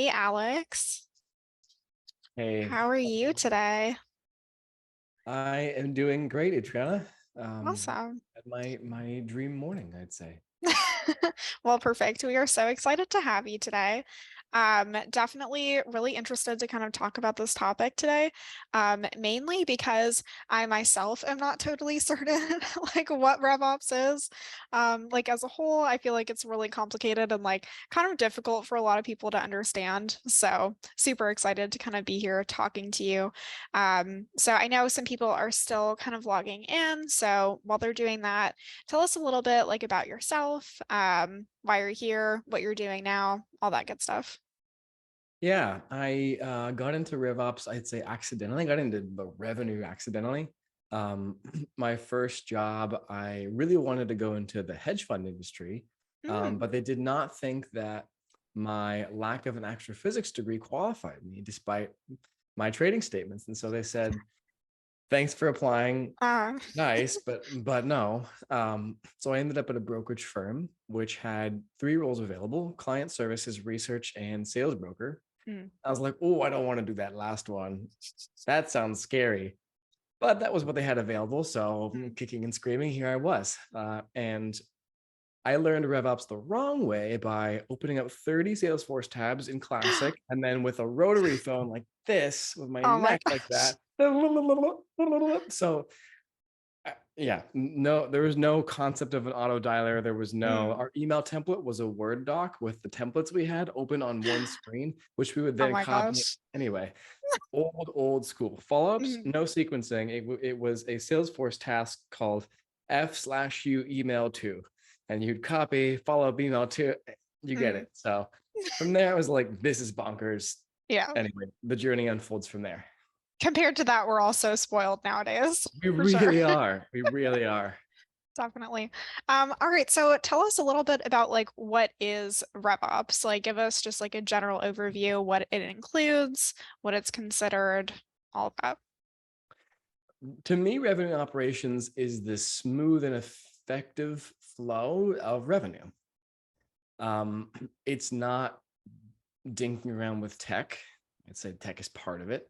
Hey, Alex. Hey, How are you today? I am doing great, Adrianna. Awesome. Had my dream morning, I'd say. Well, perfect. We are so excited to have you today. Definitely really interested to kind of talk about this topic today, mainly because I myself am not totally certain like what RevOps is. Like as a whole, I feel like it's really complicated and like kind of difficult for a lot of people to understand. So super excited to kind of be here talking to you. So I know some people are still kind of logging in. So while they're doing that, tell us a little bit like about yourself, why you're here, what you're doing now, all that good stuff. Yeah, I got into RevOps, I'd say accidentally. I got into the revenue accidentally. My first job, I really wanted to go into the hedge fund industry, Mm. but they did not think that my lack of an astrophysics degree qualified me despite my trading statements. And so they said, thanks for applying. Uh, Nice, but no. So I ended up at a brokerage firm which had three roles available: client services, research, and sales broker. mm, I was like, oh, I don't want to do that last one. That sounds scary. But that was what they had available. So mm. kicking and screaming, here I was. And I learned RevOps the wrong way by opening up 30 Salesforce tabs in Classic and then with a rotary phone like this, with my Oh my neck like gosh. that. So yeah, no, there was no concept of an auto dialer. There was no, Mm. our email template was a Word doc with the templates we had open on one screen, which we would Oh then my copy. gosh. Anyway, old school follow-ups, Mm, no sequencing. It was a Salesforce task called F/U email to, and you'd copy follow up email to, you get mm. it. So from there, I was like, this is bonkers. Yeah. Anyway, the journey unfolds from there. Compared to that, we're all so spoiled nowadays, We for sure. really are. We really are. Definitely. All right, so tell us a little bit about like what is RevOps? Like give us just like a general overview, what it includes, what it's considered, all of that. To me, revenue operations is the smooth and effective flow of revenue. Um, it's not dinking around with tech. I'd say tech is part of it.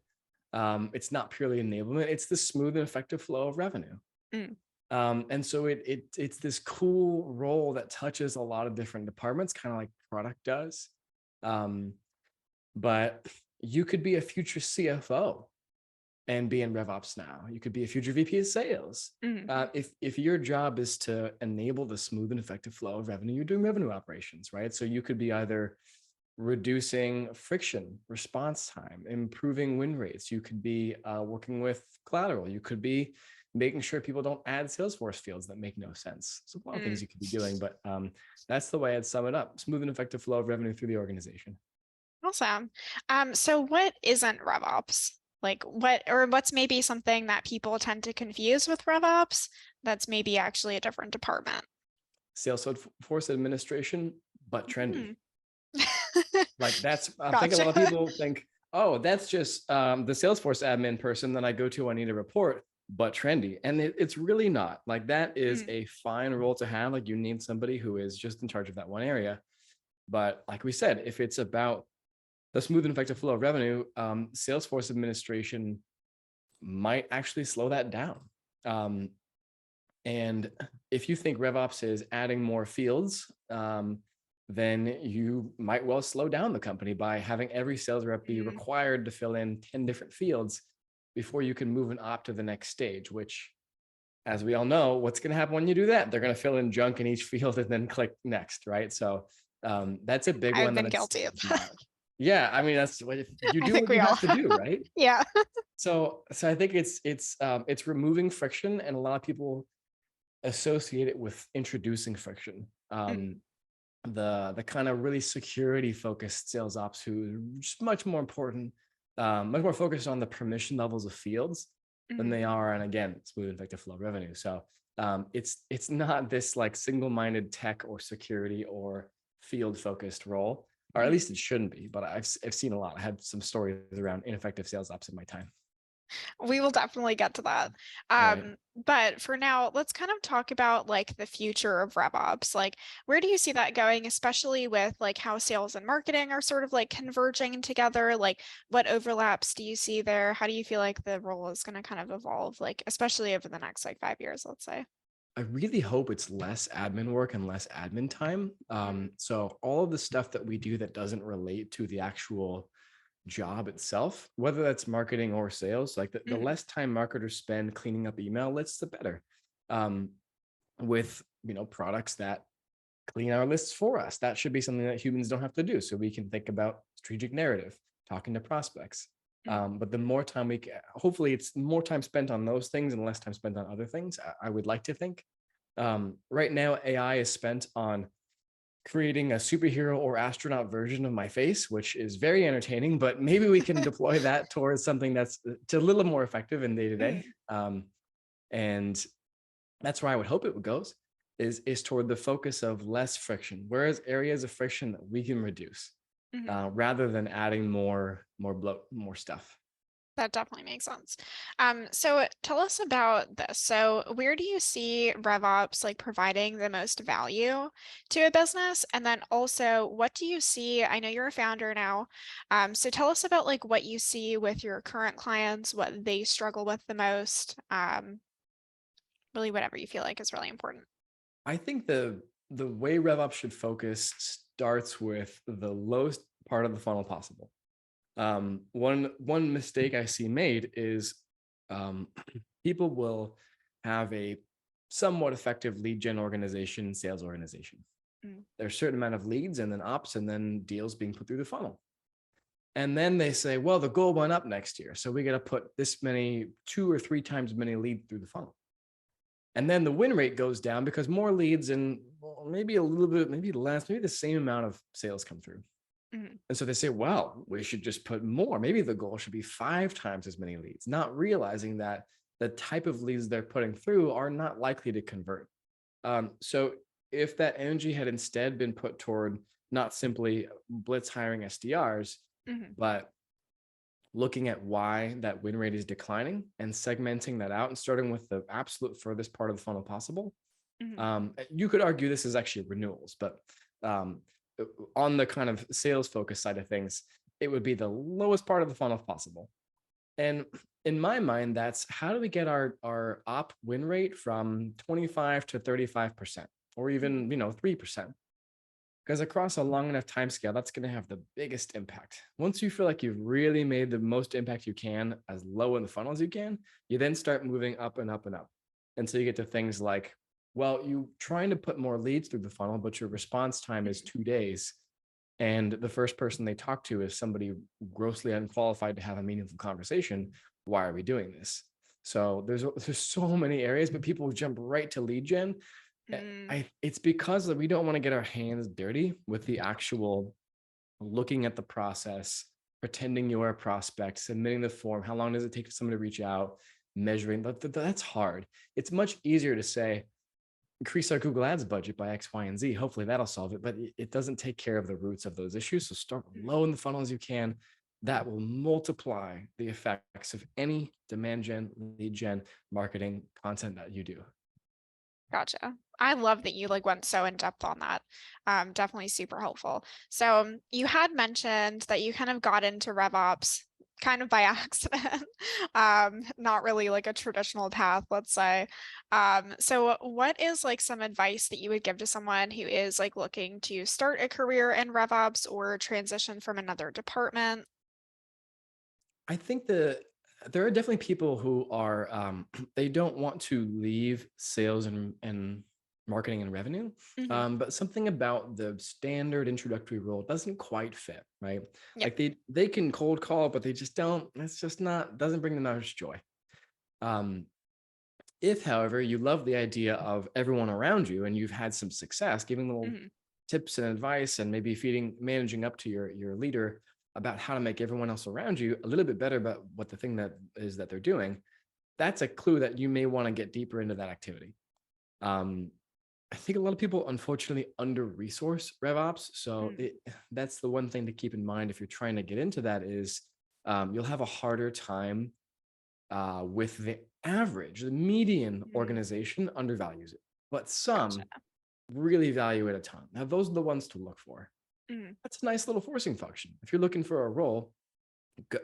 It's not purely enablement. It's the smooth and effective flow of revenue. Mm, And so it's this cool role that touches a lot of different departments, kind of like product does. Um, but you could be a future CFO and be in RevOps now. You could be a future VP of sales. mm, If your job is to enable the smooth and effective flow of revenue, you're doing revenue operations, right? So you could be either reducing friction, response time, improving win rates. You could be working with collateral. You could be making sure people don't add Salesforce fields that make no sense. So a lot of things mm. you could be doing, but that's the way I'd sum it up: smooth and effective flow of revenue through the organization. Awesome. So what isn't RevOps? Like what or what's maybe something that people tend to confuse with RevOps that's maybe actually a different department? Salesforce administration, but trendy. Mm. Like that's, I think a Gotcha. lot of people think, oh, that's just the Salesforce admin person that I go to, I need a report, but trendy. And it's really not. Like that is Mm, a fine role to have. Like you need somebody who is just in charge of that one area. But like we said, if it's about the smooth and effective flow of revenue, Salesforce administration might actually slow that down. Um, and if you think RevOps is adding more fields, then you might well slow down the company by having every sales rep be mm, required to fill in 10 different fields before you can move an op to the next stage, which, as we all know, what's going to happen when you do that? They're going to fill in junk in each field and then click next, right? So that's a big I've one that been it's guilty of that. not. Yeah, I mean that's what, if you I do think what we you all have to have. do, right? Yeah. So I think it's removing friction, and a lot of people associate it with introducing friction. Mm, The kind of really security focused sales ops who are just much more important, much more focused on the permission levels of fields than mm, they are, and again, smooth and effective flow of revenue. So it's not this like single-minded tech or security or field focused role, or at mm. least it shouldn't be. But I've seen a lot. I had some stories around ineffective sales ops in my time. We will definitely get to that. All right. But for now, let's kind of talk about like the future of RevOps. Like, where do you see that going, especially with like how sales and marketing are sort of like converging together? Like, what overlaps do you see there? How do you feel like the role is going to kind of evolve, like, especially over the next like 5 years, let's say? I really hope it's less admin work and less admin time. Mm, So all of the stuff that we do that doesn't relate to the actual job itself, whether that's marketing or sales, like the mhm, less time marketers spend cleaning up email lists, the better. Um, with products that clean our lists for us, that should be something that humans don't have to do. So we can think about strategic narrative, talking to prospects. mm, But the more time hopefully it's more time spent on those things and less time spent on other things. I would like to think. Right now, AI is spent on creating a superhero or astronaut version of my face, which is very entertaining, but maybe we can deploy that towards something that's a little more effective in day to day. mm, And that's where I would hope it goes is toward the focus of less friction, whereas areas of friction that we can reduce mhm. rather than adding more bloat, more stuff. That definitely makes sense. So tell us about this. So where do you see RevOps like providing the most value to a business? And then also, what do you see? I know you're a founder now. So tell us about like what you see with your current clients, what they struggle with the most. Really whatever you feel like is really important. I think the way RevOps should focus starts with the lowest part of the funnel possible. One mistake I see made is um, people will have a somewhat effective lead gen organization, sales organization. Mm, There's a certain amount of leads and then ops and then deals being put through the funnel. And then they say, well, the goal went up next year. So we got to put this many, 2 or 3 times many leads through the funnel. And then the win rate goes down because more leads and maybe a little bit, maybe less, maybe the same amount of sales come through. mm, And so they say, well, we should just put more. Maybe the goal should be 5 times as many leads, not realizing that the type of leads they're putting through are not likely to convert. So if that energy had instead been put toward not simply blitz hiring SDRs, mhm, but looking at why that win rate is declining and segmenting that out and starting with the absolute furthest part of the funnel possible. mhm. You could argue this is actually renewals, but um, on the kind of sales focus side of things, it would be the lowest part of the funnel possible. And in my mind, that's how do we get our op win rate from 25 to 35%, or Mhm. even 3%? Because across a long enough time scale, that's going to have the biggest impact. Once you feel like you've really made the most impact you can as low in the funnel as you can, you then start moving up and up and up. And so you get to things like, well, you trying to put more leads through the funnel, but your response time is Mhm. 2 days. And the first person they talk to is somebody grossly unqualified to have a meaningful conversation. Why are we doing this? So there's so many areas, but people jump right to lead gen. Mm, It's because we don't want to get our hands dirty with the actual looking at the process, pretending you're a prospect, submitting the form. How long does it take for someone to reach out? Measuring that's hard. It's much easier to say, increase our Google Ads budget by X, Y, and Z. Hopefully that'll solve it, but it doesn't take care of the roots of those issues. So start mm. low in the funnel as you can. That will multiply the effects of any demand gen, lead gen, marketing content that you do. Gotcha. I love that you like went so in depth on that. Definitely super helpful. So you had mentioned that you kind of got into RevOps kind of by accident. Not really like a traditional path, let's say. So what is like some advice that you would give to someone who is like looking to start a career in RevOps or transition from another department? I think there are definitely people who are they don't want to leave sales and marketing and revenue, Hmm. but something about the standard introductory role doesn't quite fit, right? Yeah. Like they can cold call, but they just don't. It's just not doesn't bring them much joy. Um, if, however, you love the idea of everyone around you and you've had some success giving little Hmm. tips and advice and maybe managing up to your leader about how to make everyone else around you a little bit better about what the thing that is that they're doing, that's a clue that you may want to get deeper into that activity. um, I think a lot of people unfortunately under resource RevOps. So that's the one thing to keep in mind if you're trying to get into that is you'll have a harder time with the average, the median Mm, organization undervalues it, but gotcha. some really value it a ton. Now, those are the ones to look for. Mm, That's a nice little forcing function. If you're looking for a role,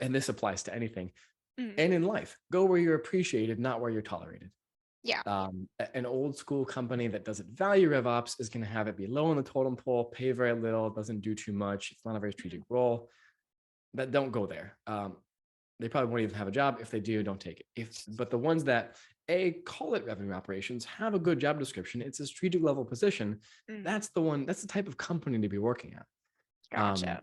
and this applies to anything, mm, and in life, go where you're appreciated, not where you're tolerated. yeah. An old school company that doesn't value RevOps is going to have it be low on the totem pole, pay very little, doesn't do too much. It's not a very strategic Mm, role. That don't go there. They probably won't even have a job. If they do, don't take it. But the ones that call it revenue operations, have a good job description, it's a strategic level position. mm, That's the one. That's the type of company to be working at. Um, gotcha.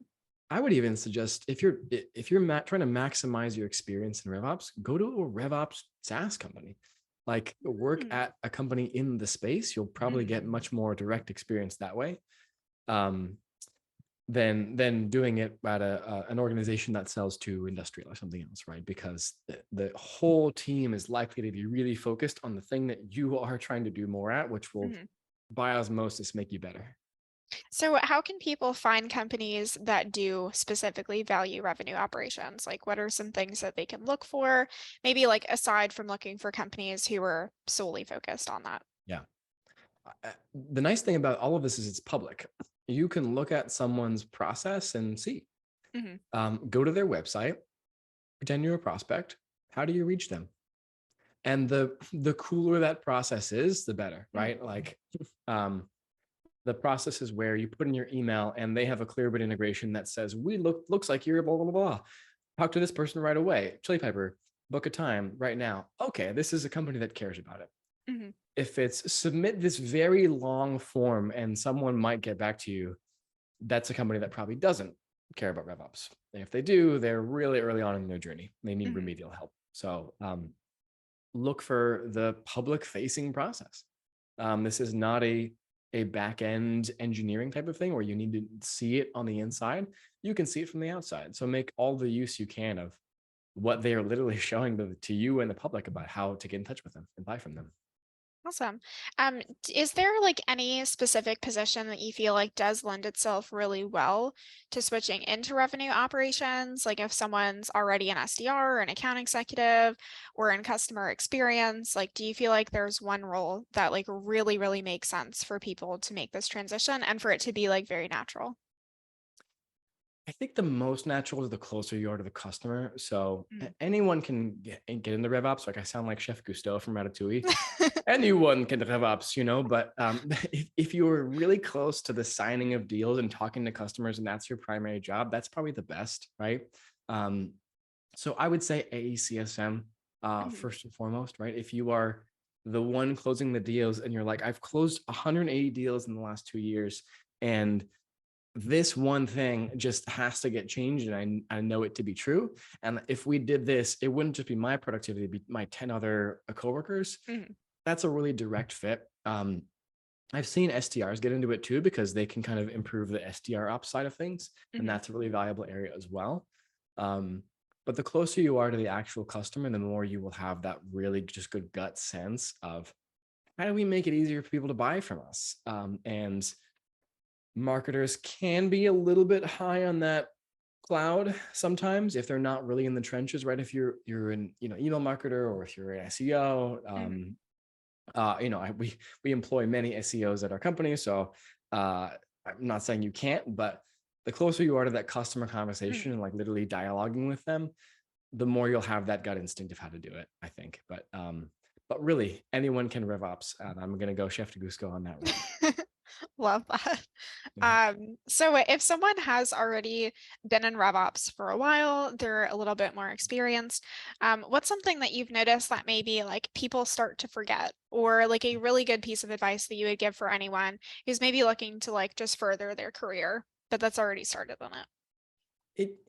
I would even suggest if you're trying to maximize your experience in RevOps, go to a RevOps SaaS company. Like work Mm, at a company in the space. You'll probably mm, get much more direct experience that way. Um, than doing it at an organization that sells to industrial or something else, right? Because the whole team is likely to be really focused on the thing that you are trying to do more at, which will mm. by osmosis make you better. So, how can people find companies that do specifically value revenue operations? Like, what are some things that they can look for? Maybe like aside from looking for companies who are solely focused on that. Yeah. The nice thing about all of this is it's public. You can look at someone's process and see. Hmm. Go to their website, pretend you're a prospect. How do you reach them? And the cooler that process is, the better, Hmm. right? Like, the process is where you put in your email and they have a Clearbit integration that says, looks like you're blah, blah, blah, blah. Talk to this person right away. Chili Piper, book a time right now. Okay, this is a company that cares about it. Hmm. If it's submit this very long form and someone might get back to you, that's a company that probably doesn't care about RevOps. And if they do, they're really early on in their journey. They need Hmm. remedial help. So look for the public facing process. This is not a back end engineering type of thing where you need to see it on the inside. You can see it from the outside. So make all the use you can of what they are literally showing to you and the public about how to get in touch with them and buy from them. Awesome. Is there like any specific position that you feel like does lend itself really well to switching into revenue operations? Like if someone's already an SDR or an account executive or in customer experience, like do you feel like there's one role that like really, really makes sense for people to make this transition and for it to be like very natural? I think the most natural is the closer you are to the customer. So Mm. anyone can get into RevOps. Like I sound like Chef Cousteau from Ratatouille. Anyone can RevOps, but if you're really close to the signing of deals and talking to customers and that's your primary job, that's probably the best, right? Um, so I would say AECSM Mhm. first and foremost, right? If you are the one closing the deals and you're like, I've closed 180 deals in the last 2 years, and this one thing just has to get changed, and I know it to be true. And if we did this, it wouldn't just be my productivity, it'd be my 10 other coworkers. Mhm. That's a really direct fit. I've seen SDRs get into it too because they can kind of improve the SDR ops side of things, and Mhm. that's a really valuable area as well. Um, but the closer you are to the actual customer, the more you will have that really just good gut sense of how do we make it easier for people to buy from us. And marketers can be a little bit high on that cloud sometimes if they're not really in the trenches, right? If you're an email marketer or if you're an SEO, Mhm. we employ many SEOs at our company, so I'm not saying you can't, but the closer you are to that customer conversation Mhm. and like literally dialoguing with them, the more you'll have that gut instinct of how to do it, I think. But really, anyone can RevOps, and I'm gonna go Chef de Gusco on that one. Love that. Yeah. So if someone has already been in RevOps for a while, they're a little bit more experienced, what's something that you've noticed that maybe like people start to forget, or like a really good piece of advice that you would give for anyone who's maybe looking to like just further their career, but that's already started on it?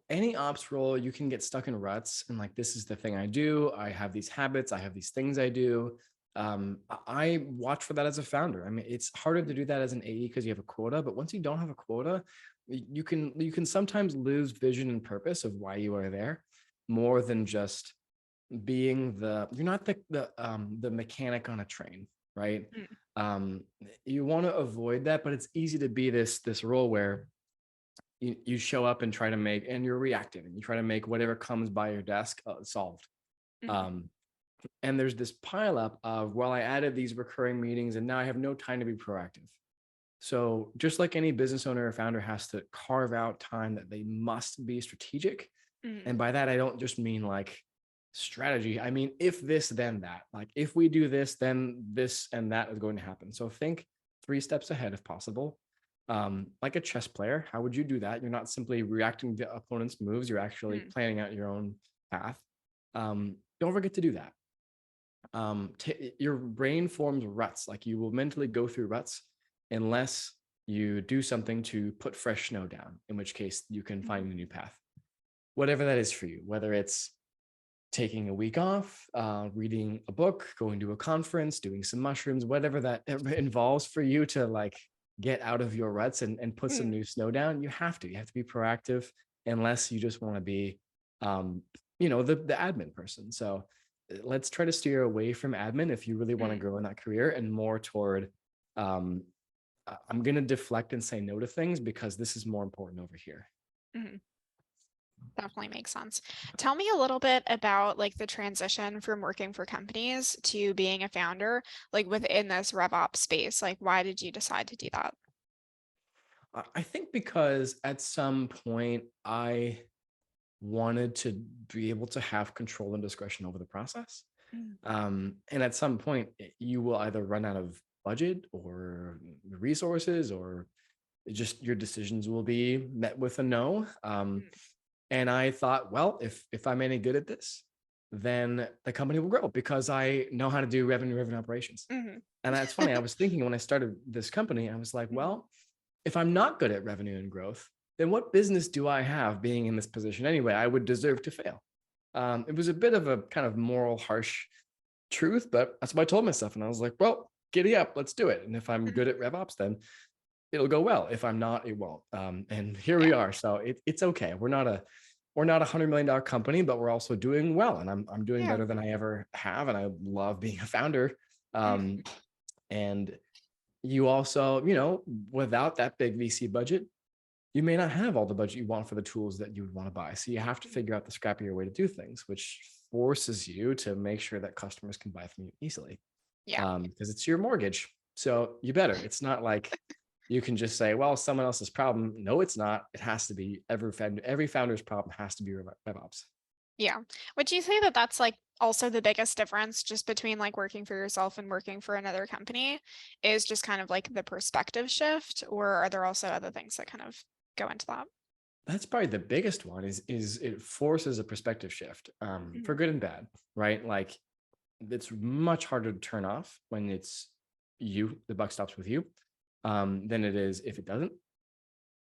Any ops role, you can get stuck in ruts and like, this is the thing I do. I have these habits. I have these things I do. I watch for that as a founder. I mean, it's harder to Mm, do that as an AE because you have a quota, but once you don't have a quota, you can sometimes lose vision and purpose of why you are there, more than just being you're not the mechanic on a train, right? mm, Um, you want to avoid that, but it's easy to be this role where you show up and try to make, and you're reactive and you try to make whatever comes by your desk solved. Mhm. Um, and there's this pileup of, well, I added these recurring meetings and now I have no time to be proactive. So just like any business owner or founder has to carve out time that they must be strategic. Mhm. And by that, I don't just mean like strategy. I mean, if this, then that. Like if we do this, then this and that is going to happen. So think 3 steps ahead if possible. Like a chess player, how would you do that? You're not simply reacting to opponent's moves, you're actually Mhm. planning out your own path. Don't forget to do that. Your brain forms ruts. Like you will mentally go through ruts unless you do something to put fresh snow down, in which case you can Mhm. find a new path, whatever that is for you, whether it's taking a week off, reading a book, going to a conference, doing some mushrooms, whatever that involves for you to like get out of your ruts and put some Mhm. new snow down. You have to be proactive unless you just want to be, um, the admin person. So let's try to steer away from admin if you really want to Mhm. grow in that career and more toward, um, I'm going to deflect and say no to things because this is more important over here. Mhm. Definitely makes sense. Tell me a little bit about like the transition from working for companies to being a founder, like within this RevOps space. Like, why did you decide to do that? I think because at some point I wanted to be able to have control and discretion over the process. Mm. And at some point, you will either run out of budget or resources, or just your decisions will be met with a no. Mm. And I thought, well, if I'm any good at this, then the company will grow because I know how to do revenue operations. Mhm. And that's funny. I was thinking when I started this company, I was like, Mhm. well, if I'm not good at revenue and growth, then what business do I have being in this position anyway? I would deserve to fail. It was a bit of a kind of moral, harsh truth, but that's what I told myself. And I was like, well, giddy up, let's do it. And if I'm Mhm. good at RevOps, then it'll go well. If I'm not, it won't. And here we Yeah. are. So it's okay. We're not $100 million company, but we're also doing well. And I'm doing Yeah. better than I ever have. And I love being a founder. Mhm. Um, and you also, without that big VC budget, you may not have all the budget you want for the tools that you would want to buy. So you have to Mhm. figure out the scrappier way to do things, which forces you to make sure that customers can buy from you easily, Yeah. because it's your mortgage. So you better. It's not like you can just say, well, someone else's problem. No, it's not. It has to be every founder's problem has to be RevOps. Yeah. Would you say that that's like also the biggest difference just between like working for yourself and working for another company is just kind of like the perspective shift, or are there also other things that kind of go into that? That's probably the biggest one is it forces a perspective shift, for Mhm. good and bad, right? Like it's much harder to turn off when it's the buck stops with you, than it is if it doesn't.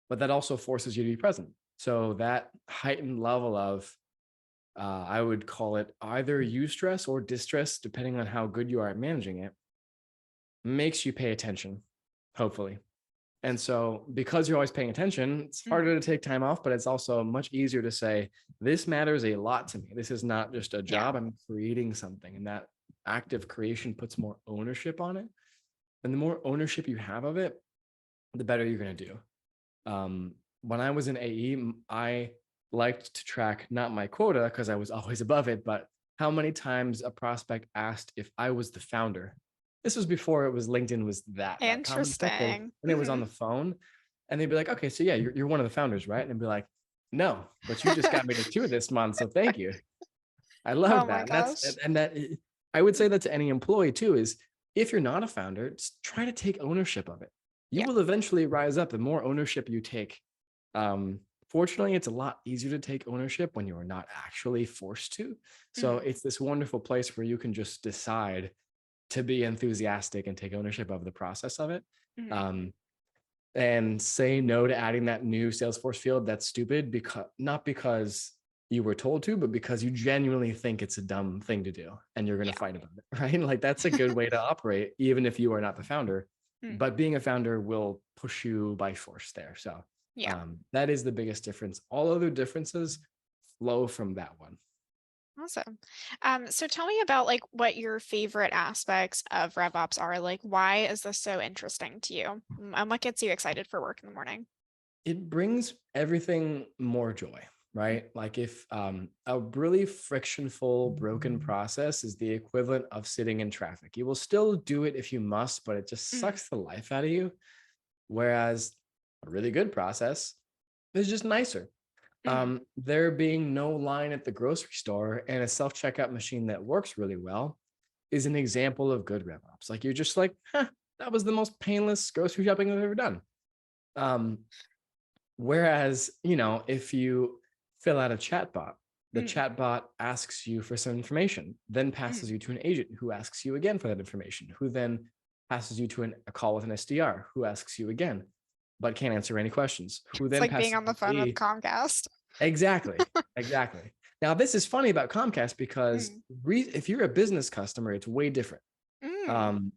But that also forces you to be present. So that heightened level of, I would call it either eustress or distress, depending on how good you are at managing it, makes you pay attention, hopefully. And so, because you're always paying attention, it's Mhm. harder to take time off, but it's also much easier to say, this matters a lot to me. This is not just a Yeah. job, I'm creating something. And that active creation puts more ownership on it. And the more ownership you have of it, the better you're going to do. When I was in AE, I liked to track not my quota because I was always above it, but how many times a prospect asked if I was the founder. This was before it was LinkedIn was that common stuff. Interesting. When it was on Hmm. the phone, and they'd be like, "Okay, so yeah, you're one of the founders, right?" And I'd be like, "No, but you just got me to two this month, so thank you." I Oh loved my that, and that's gosh. and that I would say that to any employee too. Is if you're not a founder, just try to take ownership of it. You Yeah. will eventually rise up. The more ownership you take, um, fortunately, it's a lot easier to take ownership when you are not actually forced to. So Hmm. it's this wonderful place where you can just decide to be enthusiastic and take ownership of the process of it. Hmm. Um, and say no to adding that new Salesforce field that's stupid, because not because you were told to, but because you genuinely think it's a dumb thing to do and you're going to Yeah. fight about it, right? Like that's a good way to operate, even if you are not the founder. Mm. But being a founder will push you by force there. So Yeah. that is the biggest difference. All other differences flow from that one. Awesome. So tell me about like what your favorite aspects of RevOps are. Like, why is this so interesting to you? And what gets you excited for work in the morning? It brings everything more joy. right? Like if a really frictionful, broken process is the equivalent of sitting in traffic, you will still do it if you must, but it just Mm, sucks the life out of you. Whereas a really good process is just nicer. mhm. There being no line at the grocery store and a self-checkout machine that works really well is an example of good RevOps. Like you're just like, huh, that was the most painless grocery shopping I've ever done. Um, Whereas, if you fill out a chatbot, the Mm, chatbot asks you for some information, then passes mm. you to an agent who asks you again for that information, who then passes you to a call with an SDR who asks you again, but can't answer any questions, who It's then like being passes on you the to phone with me. Comcast. Exactly. Exactly. Now, this is funny about Comcast because Mm, if you're a business customer, it's way different. mm, Um,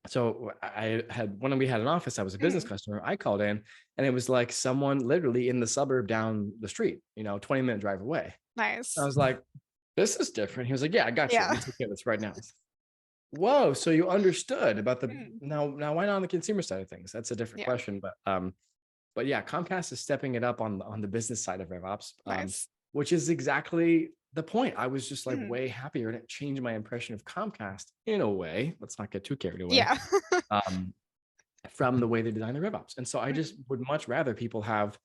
so I had when we had an office, I was a business mm. customer. I called in and it was like someone literally in the suburb down the street, 20-minute drive away. I Nice. was like, this is different. He was like, yeah, I got you. Let Yeah. me take care of this right now. Whoa, so you understood about the Mm, now why not on the consumer side of things? That's a different yeah. question. But yeah, Comcast is stepping it up on the business side of RevOps, Nice. which is exactly the point. I was just like Mm, way happier, and it changed my impression of Comcast in a way. Let's not get too carried away. yeah. Um, from the way they design their RevOps. And so I just Mm, would much rather people have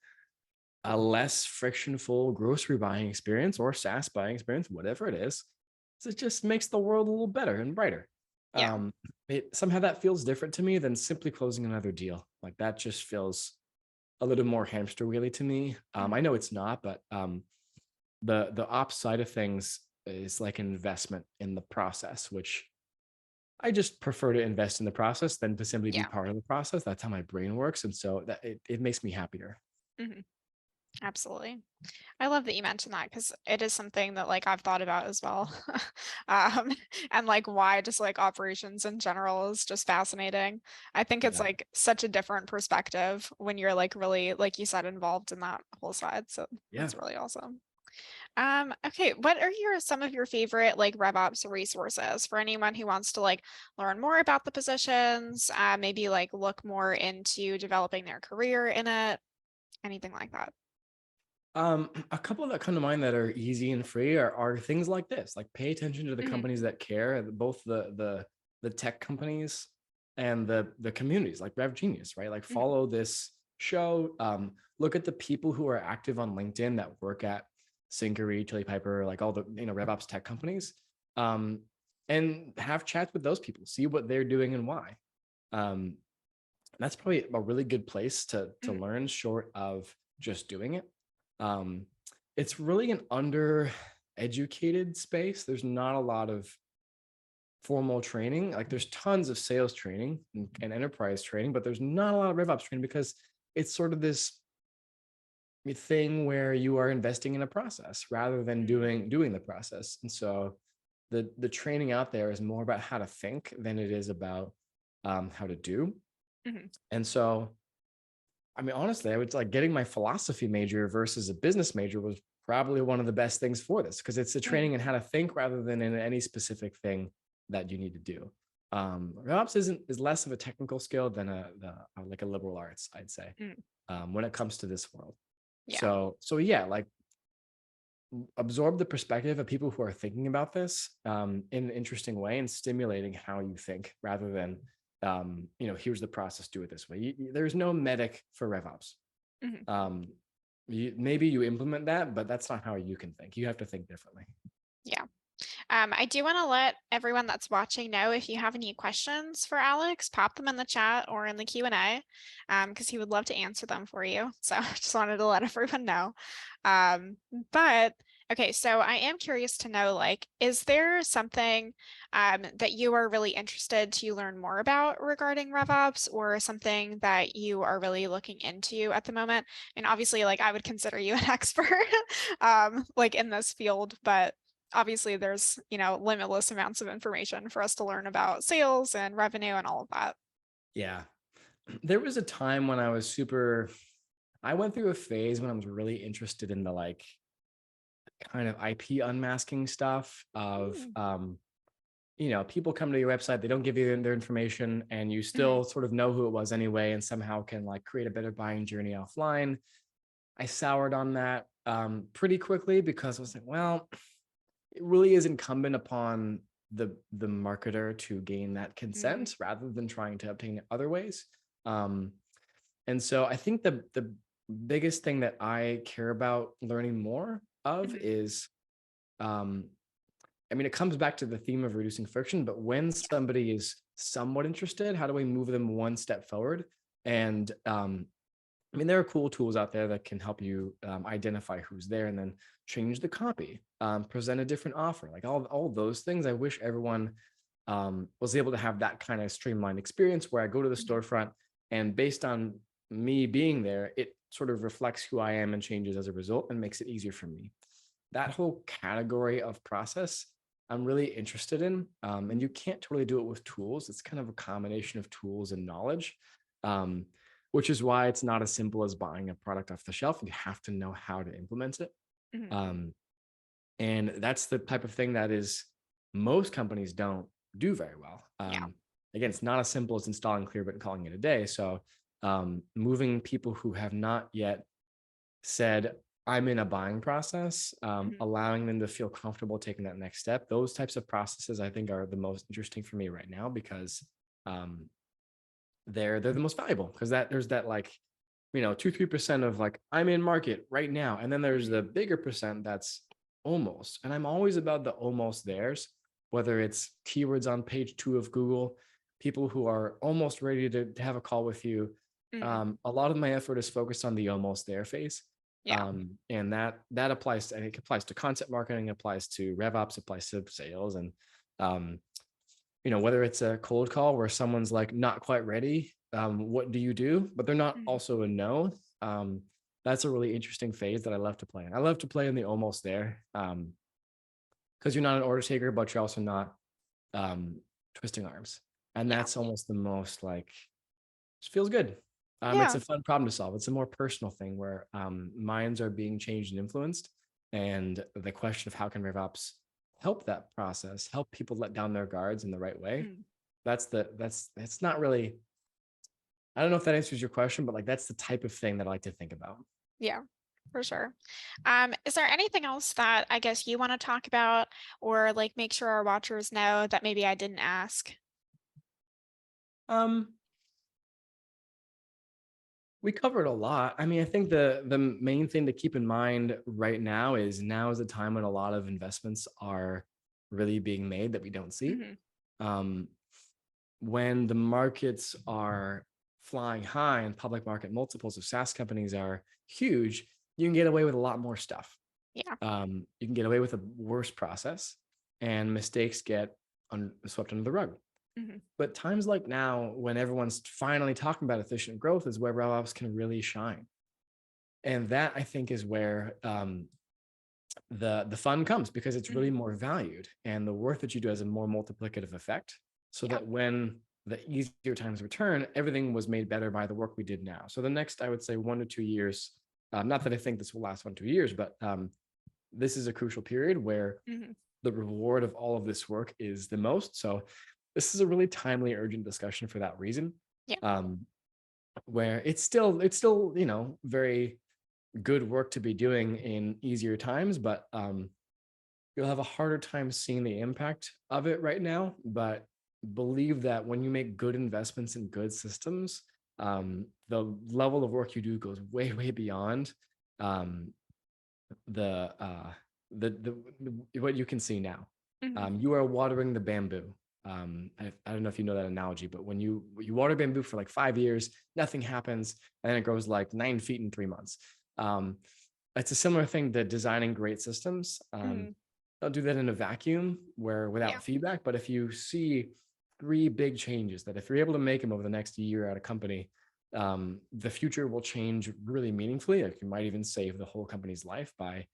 a less frictionful grocery buying experience or SaaS buying experience, whatever it is. So it just makes the world a little better and brighter. yeah. Um, it somehow that feels different to me than simply closing another deal. Like that just feels a little more hamster wheelie to me. I Mm, know it's not, but the ops side of things is like an investment in the process, which I just prefer to invest in the process than to simply be yeah. part of the process. That's how my brain works. And so that it makes me happier. Mhm. Absolutely. I love that you mentioned that because it is something that like I've thought about as well. um, and like why just like operations in general is just fascinating. I think it's Yeah. like such a different perspective when you're like really, like you said, involved in that whole side. So Yeah. that's really awesome. Okay, what are some of your favorite like RevOps resources for anyone who wants to like learn more about the positions, maybe like look more into developing their career in it, anything like that? A couple that come to mind that are easy and free are things like this. Like pay attention to the Mhm, companies that care, both the tech companies and the communities like RevGenius, right? Like mhm, follow this show. Look at the people who are active on LinkedIn that work at Syncery, Chili Piper, like all the RevOps tech companies. Um, and have chats with those people, see what they're doing and why. Um, that's probably a really good place to mhm, learn short of just doing it. um, it's really an under educated space. There's not a lot of formal training. Like there's tons of sales training and enterprise training, but there's not a lot of RevOps training because it's sort of this thing where you are investing in a process rather than mhm, doing the process. And so the training out there is more about how to think than it is about how to do. mhm, And so I mean, honestly, I would like getting my philosophy major versus a business major was probably one of the best things for this because it's a mhm. training in how to think rather than in any specific thing that you need to do. RevOps is less of a technical skill than like a liberal arts, I'd say, Mm, when it comes to this world. yeah. So yeah, like absorb the perspective of people who are thinking about this in an interesting way and stimulating how you think rather than here's the process, do it this way. There's no medic for RevOps. Mhm. um, maybe you implement that, but that's not how you can think. You have to think differently. Yeah. I do want to let everyone that's watching know if you have any questions for Alex, pop them in the chat or in the Q&A, because he would love to answer them for you. So I just wanted to let everyone know. Um, but okay, so I am curious to know, like, is there something that you are really interested to learn more about regarding RevOps or something that you are really looking into at the moment? And obviously, like, I would consider you an expert like in this field, but obviously there's, limitless amounts of information for us to learn about sales and revenue and all of that. Yeah. There was a time when I went through a phase when I was really interested in the like kind of IP unmasking stuff of Mm, people come to your website, they don't give you their information, and you mhm, still sort of know who it was anyway, and somehow can like create a better buying journey offline. I soured on that. pretty quickly because I was like, well, it really is incumbent upon the marketer to gain that Mm, consent rather than trying to obtain it other ways. Um, and so I think the biggest thing that I care about learning more of mhm, is, um, I mean, it comes back to the theme of reducing friction, but when somebody is somewhat interested, how do we move them one step forward? And I mean, there are cool tools out there that can help you identify who's there and then change the copy, present a different offer, like all those things. I wish everyone was able to have that kind of streamlined experience where I go to the mhm, storefront and based on me being there, it sort of reflects who I am and changes as a result and makes it easier for me. That whole category of process, I'm really interested in. And mhm. you can't totally do it with tools. It's kind of a combination of tools and knowledge. Um, which is why it's not as simple as buying a product off the shelf. You have to know how to implement it. Mhm. Um, and that's the type of thing that is most companies don't do very well. Yeah. Again, it's not as simple as installing Clearbit and calling it a day. So moving people who have not yet said, I'm in a buying process, Mhm. allowing them to feel comfortable taking that next step. Those types of processes I think are the most interesting for me right now because um, they're the most valuable because that there's that like 2-3% of like I'm in market right now, and then there's the Mhm. bigger percent that's almost, and I'm always about the almost theirs, whether it's keywords on page 2 of Google, people who are almost ready to have a call with you. Mhm. A lot of my effort is focused on the almost there phase. Yeah. And that applies to, I think, applies to content marketing, applies to RevOps, applies to sales, and um, whether it's a cold call where someone's like not quite ready, what do you do? But they're not Mhm. also a no. That's a really interesting phase that I love to play in. I love to play in the almost there because you're not an order taker, but you're also not um, twisting arms. And Yeah. that's almost the most like, it feels good. It's Yeah. a fun problem to solve. It's a more personal thing where minds are being changed and influenced. And the question of how can RevOps help that process, help people let down their guards in the right way, Mhm. that's not really, I don't know if that answers your question, but like that's the type of thing that I like to think about. Yeah. For sure. Is there anything else that I guess you want to talk about or like make sure our watchers know that maybe I didn't ask? Um, we covered a lot. I mean, I think the main thing to keep in mind right now is a time when a lot of investments are really being made that we don't see. Mhm. Um, when the markets are flying high and public market multiples of SaaS companies are huge, you can get away with a lot more stuff. Yeah. You can get away with a worse process and mistakes get swept under the rug. Mhm. But times like now, when everyone's finally talking about efficient growth, is where RevOps can really shine. And that I think is where the fun comes because it's really Mhm. more valued and the work that you do has a more multiplicative effect so Yeah. that when the easier times return, everything was made better by the work we did now. So the next, I would say 1 to 2 years, not that I think this will last 1 to 2 years, but this is a crucial period where Mhm. the reward of all of this work is the most. So this is a really timely, urgent discussion for that reason. Yeah. Um, where it's still very good work to be doing in easier times, but you'll have a harder time seeing the impact of it right now. But believe that when you make good investments in good systems, the level of work you do goes way, way beyond um, the, uh, the what you can see now. Mhm. You are watering the bamboo. I don't know if you know that analogy, but when you water bamboo for like 5 years, nothing happens, and then it grows like 9 feet in 3 months. Um, it's a similar thing to designing great systems. Mhm. Don't do that in a vacuum where Yeah. without feedback, but if you see three big changes that if you're able to make them over the next year at a company, the future will change really meaningfully. Like you might even save the whole company's life by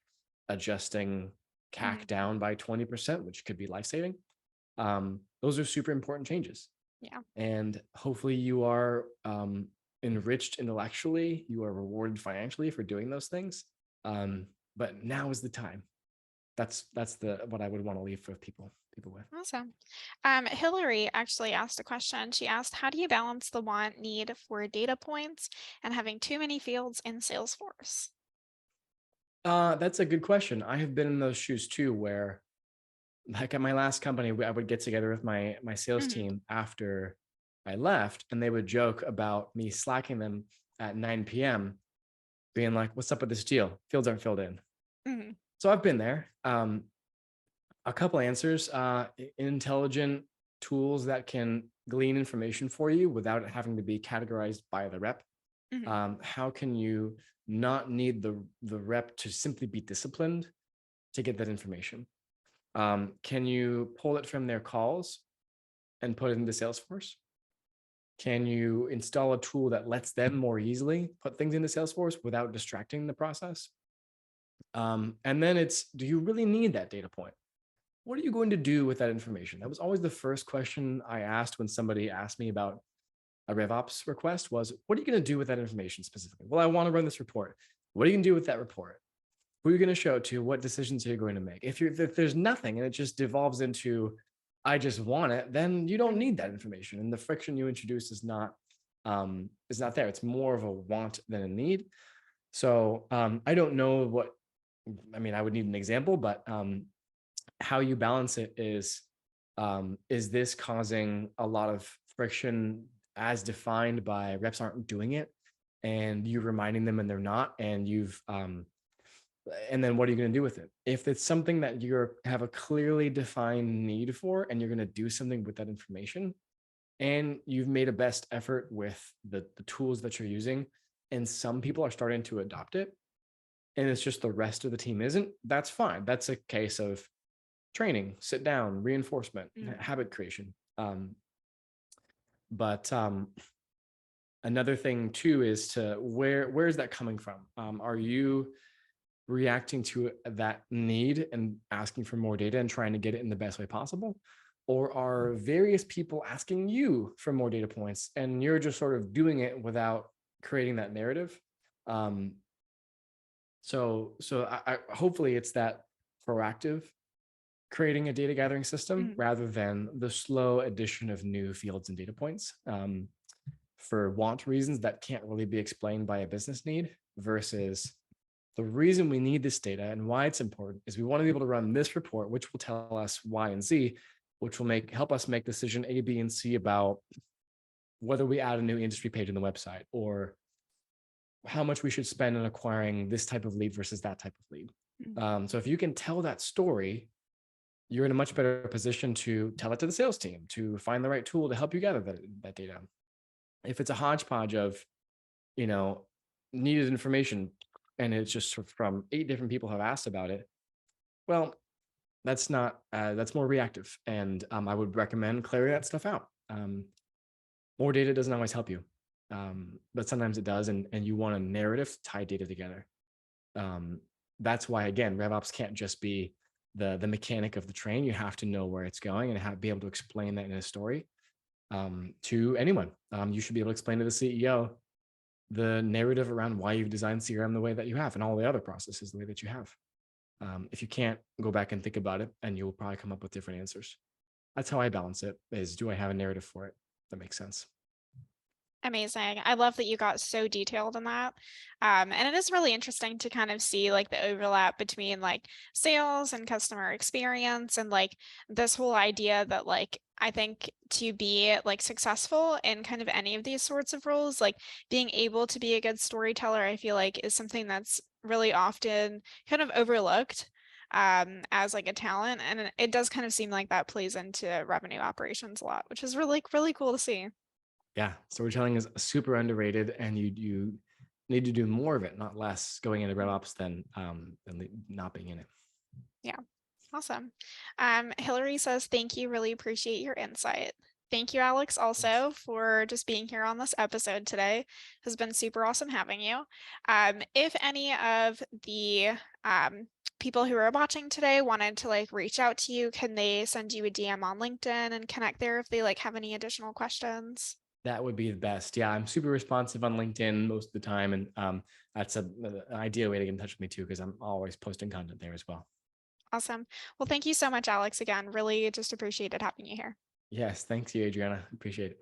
adjusting CAC Mhm. down by 20%, which could be life-saving. Those are super important changes. Yeah. And hopefully you are enriched intellectually, you are rewarded financially for doing those things. But now is the time. That's the what I would want to leave for people with. Awesome. Hillary actually asked a question. She asked, how do you balance the want need for data points and having too many fields in Salesforce? That's a good question. I have been in those shoes too, where like at my last company, I would get together with my sales Hmm. team after I left, and they would joke about me slacking them at 9 p.m., being like, "What's up with this deal? Fields aren't filled in." Hmm. So I've been there. A couple answers: intelligent tools that can glean information for you without it having to be categorized by the rep. Hmm. How can you not need the rep to simply be disciplined to get that information? Can you pull it from their calls and put it into Salesforce? Can you install a tool that lets them more easily put things into Salesforce without distracting the process? And then it's, do you really need that data point? What are you going to do with that information? That was always the first question I asked when somebody asked me about a RevOps request was, what are you going to do with that information specifically? Well, I want to run this report. What are you going to do with that report? Who are you going to show it to? What decisions are you going to make? If there's nothing and it just devolves into, I just want it, then you don't Hmm. need that information. And the friction you introduce is not there. It's more of a want than a need. So I don't know what, I mean, I would need an example, but how you balance it is this causing a lot of friction as defined by reps aren't doing it and you reminding them and they're not, and and then what are you going to do with it? If it's something that you have a clearly defined need for and you're going to do something with that information and you've made a best effort with the tools that you're using, and some people are starting to adopt it and it's just the rest of the team isn't, that's fine. That's a case of training, sit down, reinforcement, Hmm. habit creation. But another thing too is to where is that coming from? Are you reacting to that need and asking for more data and trying to get it in the best way possible? Or are various people asking you for more data points and you're just sort of doing it without creating that narrative? Um, so hopefully it's that proactive creating a data gathering system Hmm. rather than the slow addition of new fields and data points for want reasons that can't really be explained by a business need, versus the reason we need this data and why it's important is we want to be able to run this report, which will tell us Y and Z, which will help us make decision A, B, and C about whether we add a new industry page on the website or how much we should spend on acquiring this type of lead versus that type of lead. Hmm. So if you can tell that story, you're in a much better position to tell it to the sales team, to find the right tool to help you gather that data. If it's a hodgepodge of, you know, needed information and it's just from 8 different people have asked about it, well, that's not, that's more reactive. And I would recommend clearing that stuff out. More data doesn't always help you, but sometimes it does. And you want a narrative to tie data together. Um, that's why, again, RevOps can't just be the mechanic of the train. You have to know where it's going and be able to explain that in a story to anyone. You should be able to explain to the CEO the narrative around why you've designed CRM the way that you have and all the other processes the way that you have. If you can't, go back and think about it, and you'll probably come up with different answers. That's how I balance it: is do I have a narrative for it that makes sense? Amazing. I love that you got so detailed in that. And it is really interesting to kind of see like the overlap between like sales and customer experience and like this whole idea that like I think to be like successful in kind of any of these sorts of roles, like being able to be a good storyteller, I feel like is something that's really often kind of overlooked as like a talent. And it does kind of seem like that plays into revenue operations a lot, which is really cool to see. Yeah, storytelling is super underrated, and you need to do more of it, not less, going into Mhm. RevOps than not being in it. Yeah. Awesome. Hillary says, thank you. Really appreciate your insight. Thank you, Alex, Thanks. also for just being here on this episode today. Has been super awesome having you. If any of the people who are watching today wanted to like reach out to you, can they send you a DM on LinkedIn and connect there if they like have any additional questions? That would be the best. Yeah, I'm super responsive on LinkedIn most of the time, and that's an ideal way to get in touch with me too, because I'm always posting content there as well. Awesome. Well, thank you so much, Alex, again. Really just appreciated having you here. Yes, thanks you, Adriana. Appreciate it.